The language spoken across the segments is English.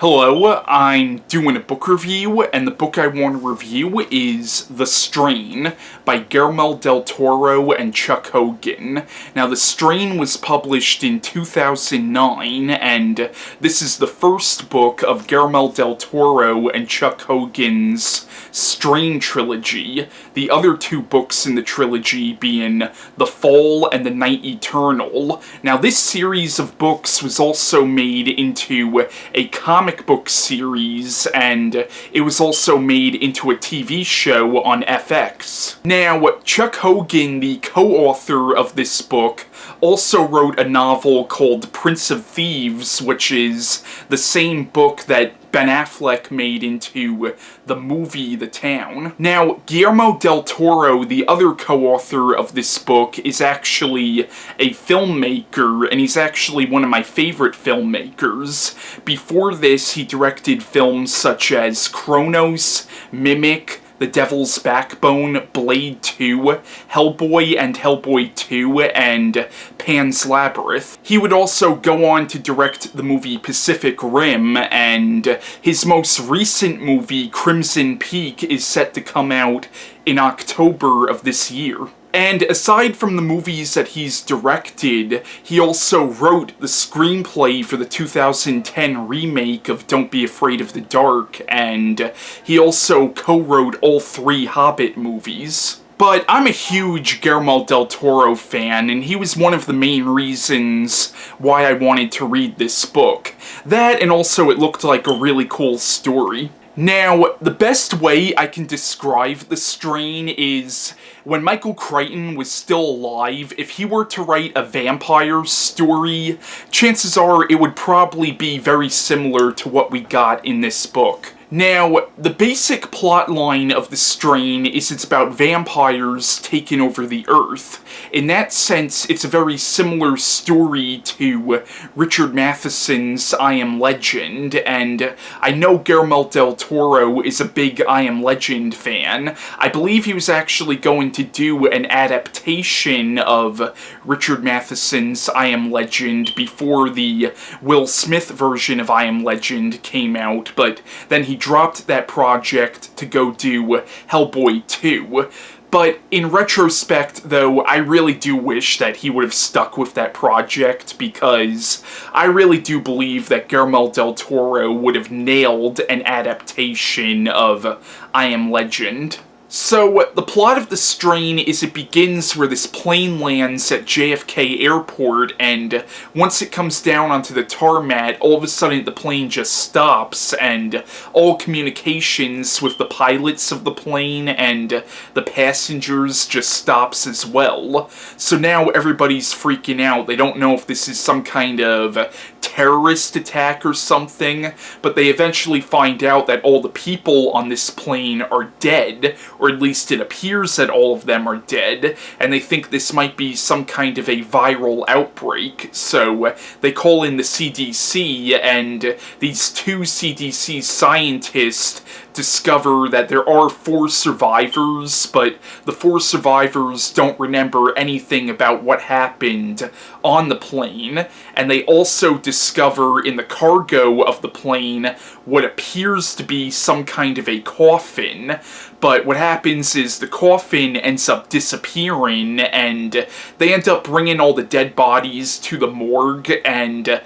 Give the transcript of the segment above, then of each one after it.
Hello, I'm doing a book review, and the book I want to review is The Strain by Guillermo Del Toro and Chuck Hogan. Now, The Strain was published in 2009, and this is the first book of Guillermo Del Toro and Chuck Hogan's Strain Trilogy, the other two books in the trilogy being The Fall and The Night Eternal. Now, this series of books was also made into a comic book series, and it was also made into a TV show on FX. Now, Chuck Hogan, the co-author of this book, also wrote a novel called Prince of Thieves, which is the same book that Ben Affleck made into the movie The Town. Now, Guillermo Del Toro, the other co-author of this book, is actually a filmmaker, and he's actually one of my favorite filmmakers. Before this, he directed films such as Kronos, Mimic, The Devil's Backbone, Blade 2, Hellboy and Hellboy 2, and Pan's Labyrinth. He would also go on to direct the movie Pacific Rim, and his most recent movie, Crimson Peak, is set to come out in October of this year. And aside from the movies that he's directed, he also wrote the screenplay for the 2010 remake of Don't Be Afraid of the Dark, and he also co-wrote all three Hobbit movies. But I'm a huge Guillermo Del Toro fan, and he was one of the main reasons why I wanted to read this book. That, and also it looked like a really cool story. Now, the best way I can describe The Strain is when Michael Crichton was still alive. If he were to write a vampire story, chances are it would probably be very similar to what we got in this book. Now, the basic plot line of The Strain is it's about vampires taking over the Earth. In that sense, it's a very similar story to Richard Matheson's I Am Legend, and I know Guillermo del Toro is a big I Am Legend fan. I believe he was actually going to do an adaptation of Richard Matheson's I Am Legend before the Will Smith version of I Am Legend came out, but then he dropped that project to go do Hellboy 2. But in retrospect, though, I really do wish that he would have stuck with that project, because I really do believe that Guillermo del Toro would have nailed an adaptation of I Am Legend. So, the plot of The Strain is it begins where this plane lands at JFK Airport, and once it comes down onto the tarmac, all of a sudden the plane just stops, and all communications with the pilots of the plane and the passengers just stops as well. So now everybody's freaking out. They don't know if this is some kind of terrorist attack or something, but they eventually find out that all the people on this plane are dead, or at least it appears that all of them are dead, and they think this might be some kind of a viral outbreak. So they call in the CDC, and these two CDC scientists discover that there are 4 survivors, but the 4 survivors don't remember anything about what happened on the plane, and they also discover in the cargo of the plane what appears to be some kind of a coffin. But what happens is the coffin ends up disappearing, and they end up bringing all the dead bodies to the morgue, and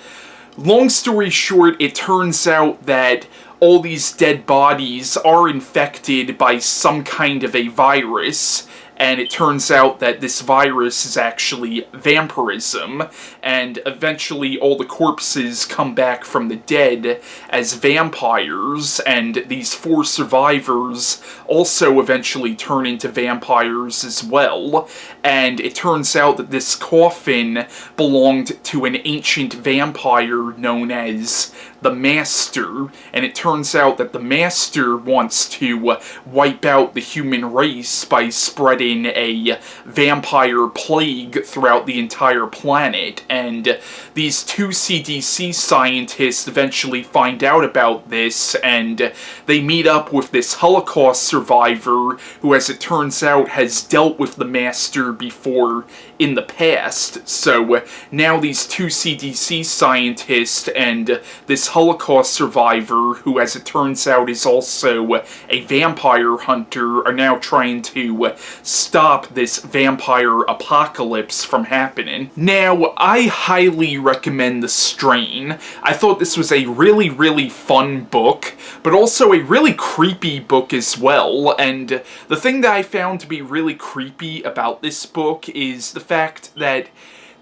long story short, it turns out that all these dead bodies are infected by some kind of a virus, and it turns out that this virus is actually vampirism, and eventually all the corpses come back from the dead as vampires, and these 4 survivors also eventually turn into vampires as well, and it turns out that this coffin belonged to an ancient vampire known as the Master, and it turns out that the Master wants to wipe out the human race by spreading been a vampire plague throughout the entire planet, and these two CDC scientists eventually find out about this, and they meet up with this Holocaust survivor who, as it turns out, has dealt with the Master before in the past. So now these two CDC scientists and this Holocaust survivor, who as it turns out is also a vampire hunter, are now trying to stop this vampire apocalypse from happening. Now, I highly recommend The Strain. I thought this was a really, really fun book, but also a really creepy book as well, and the thing that I found to be really creepy about this book is the fact that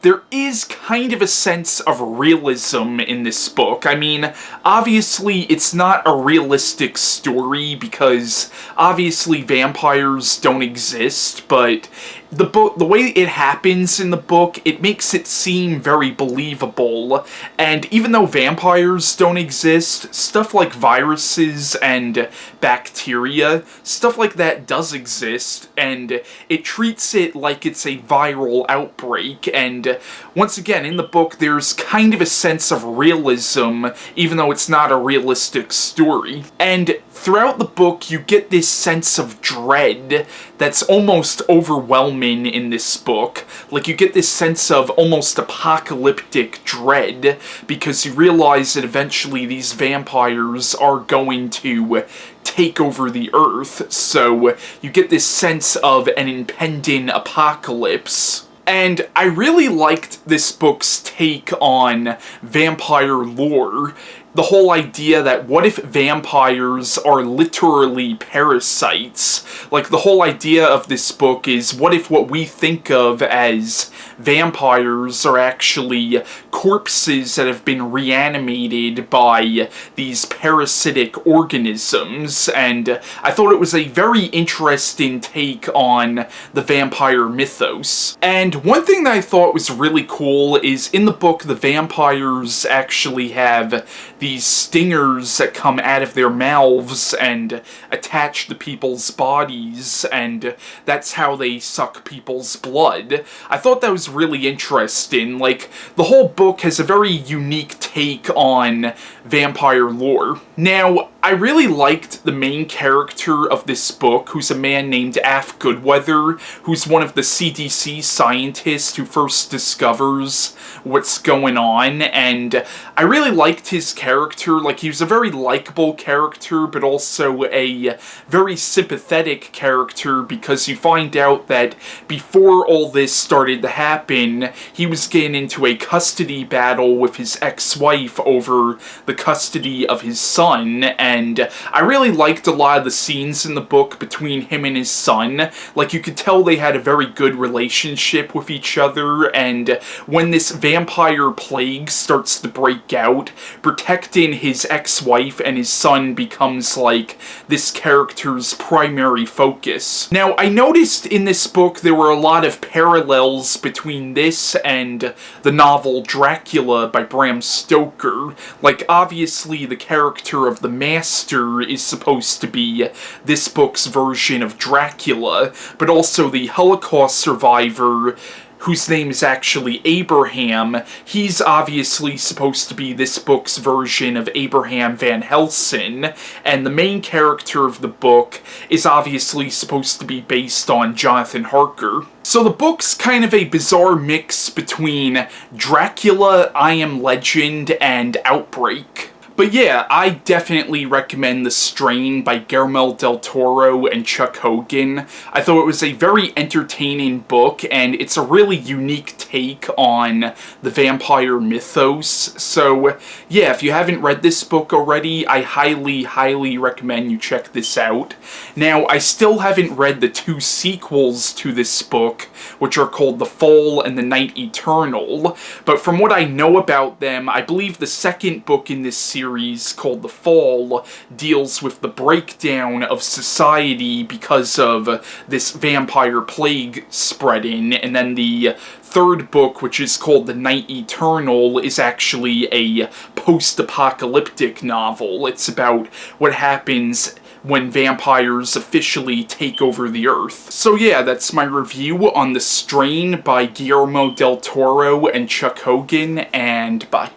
there is kind of a sense of realism in this book. I mean, obviously it's not a realistic story because obviously vampires don't exist, but the way it happens in the book, it makes it seem very believable. And even though vampires don't exist, stuff like viruses and bacteria, stuff like that does exist, and it treats it like it's a viral outbreak. And once again, in the book, there's kind of a sense of realism, even though it's not a realistic story. And throughout the book, you get this sense of dread that's almost overwhelming in this book. Like, you get this sense of almost apocalyptic dread, because you realize that eventually these vampires are going to take over the Earth, so you get this sense of an impending apocalypse. And I really liked this book's take on vampire lore. The whole idea that what if vampires are literally parasites? Like, the whole idea of this book is, what if what we think of as vampires are actually corpses that have been reanimated by these parasitic organisms? And I thought it was a very interesting take on the vampire mythos. And one thing that I thought was really cool is, in the book, the vampires actually have these stingers that come out of their mouths and attach to people's bodies, and that's how they suck people's blood. I thought that was really interesting. Like, the whole book has a very unique take on vampire lore. Now, I really liked the main character of this book, who's a man named Af Goodweather, who's one of the CDC scientists who first discovers what's going on, and I really liked his character. Like, he was a very likable character, but also a very sympathetic character, because you find out that before all this started to happen, he was getting into a custody battle with his ex-wife over the custody of his son, and I really liked a lot of the scenes in the book between him and his son. Like, you could tell they had a very good relationship with each other, and when this vampire plague starts to break out, protecting his ex-wife and his son becomes, like, this character's primary focus. Now, I noticed in this book there were a lot of parallels between this and the novel Dracula by Bram Stoker. Like, obviously the character of the Master is supposed to be this book's version of Dracula, but also the Holocaust survivor, whose name is actually Abraham, he's obviously supposed to be this book's version of Abraham Van Helsing, and the main character of the book is obviously supposed to be based on Jonathan Harker. So the book's kind of a bizarre mix between Dracula, I Am Legend, and Outbreak. But yeah, I definitely recommend The Strain by Guillermo Del Toro and Chuck Hogan. I thought it was a very entertaining book, and it's a really unique take on the vampire mythos. So yeah, if you haven't read this book already, I highly, highly recommend you check this out. Now, I still haven't read the two sequels to this book, which are called The Fall and The Night Eternal, but from what I know about them, I believe the second book in this series, called The Fall, deals with the breakdown of society because of this vampire plague spreading, and then the third book, which is called The Night Eternal, is actually a post-apocalyptic novel. It's about what happens when vampires officially take over the Earth. So yeah, that's my review on The Strain by Guillermo Del Toro and Chuck Hogan, and bye.